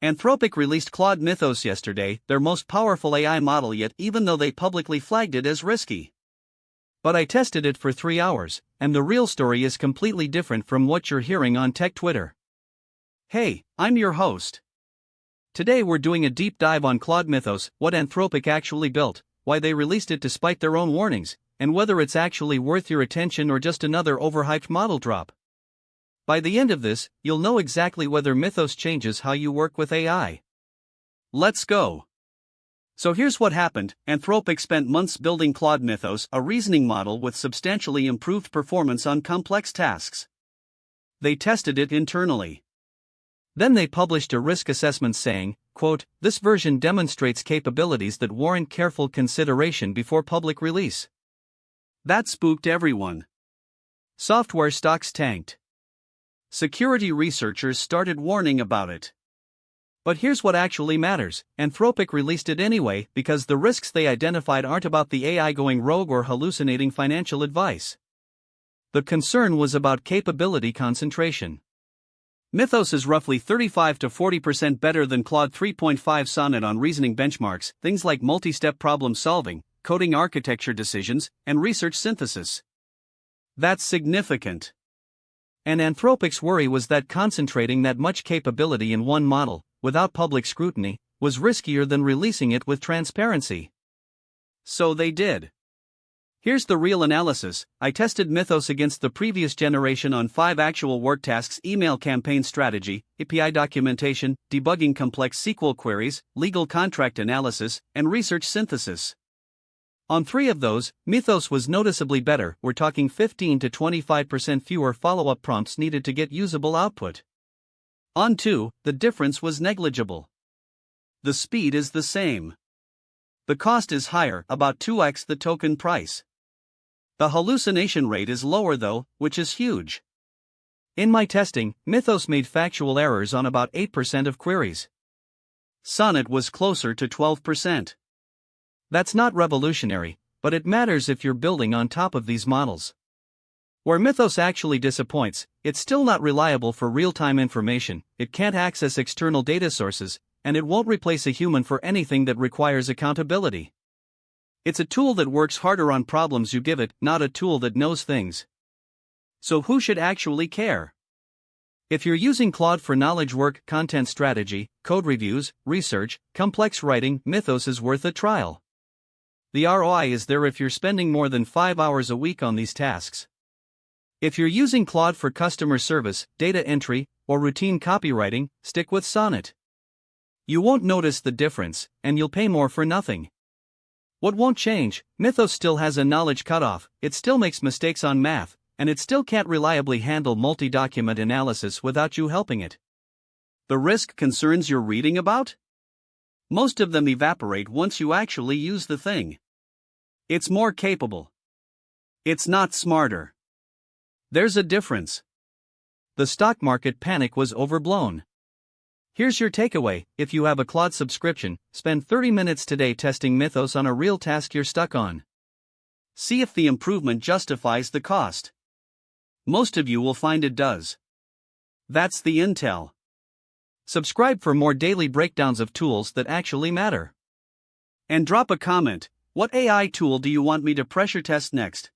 Anthropic released Claude Mythos yesterday, their most powerful AI model yet, even though they publicly flagged it as risky. But I tested it for 3 hours, and the real story is completely different from what you're hearing on tech Twitter. Hey, I'm your host. Today we're doing a deep dive on Claude Mythos, what Anthropic actually built, why they released it despite their own warnings, and whether it's actually worth your attention or just another overhyped model drop. By the end of this, you'll know exactly whether Mythos changes how you work with AI. Let's go. So here's what happened. Anthropic spent months building Claude Mythos, a reasoning model with substantially improved performance on complex tasks. They tested it internally. Then they published a risk assessment saying, quote, "This version demonstrates capabilities that warrant careful consideration before public release." That spooked everyone. Software stocks tanked. Security researchers started warning about it. But here's what actually matters. Anthropic released it anyway because the risks they identified aren't about the AI going rogue or hallucinating financial advice. The concern was about capability concentration. Mythos is roughly 35 to 40% better than Claude 3.5 Sonnet on reasoning benchmarks, things like multi-step problem solving, coding architecture decisions, and research synthesis. That's significant. And Anthropic's worry was that concentrating that much capability in one model, without public scrutiny, was riskier than releasing it with transparency. So they did. Here's the real analysis. I tested Mythos against the previous generation on 5 actual work tasks: email campaign strategy, API documentation, debugging complex SQL queries, legal contract analysis, and research synthesis. On 3 of those, Mythos was noticeably better. We're talking 15 to 25% fewer follow-up prompts needed to get usable output. On 2, the difference was negligible. The speed is the same. The cost is higher, about 2x the token price. The hallucination rate is lower though, which is huge. In my testing, Mythos made factual errors on about 8% of queries. Sonnet was closer to 12%. That's not revolutionary, but it matters if you're building on top of these models. Where Mythos actually disappoints, it's still not reliable for real-time information, it can't access external data sources, and it won't replace a human for anything that requires accountability. It's a tool that works harder on problems you give it, not a tool that knows things. So who should actually care? If you're using Claude for knowledge work, content strategy, code reviews, research, complex writing, Mythos is worth a trial. The ROI is there if you're spending more than 5 hours a week on these tasks. If you're using Claude for customer service, data entry, or routine copywriting, stick with Sonnet. You won't notice the difference, and you'll pay more for nothing. What won't change? Mythos still has a knowledge cutoff, it still makes mistakes on math, and it still can't reliably handle multi-document analysis without you helping it. The risk concerns you're reading about? Most of them evaporate once you actually use the thing. It's more capable. It's not smarter. There's a difference. The stock market panic was overblown. Here's your takeaway: if you have a Claude subscription, spend 30 minutes today testing Mythos on a real task you're stuck on. See if the improvement justifies the cost. Most of you will find it does. That's the intel. Subscribe for more daily breakdowns of tools that actually matter. And drop a comment. What AI tool do you want me to pressure test next?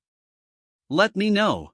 Let me know.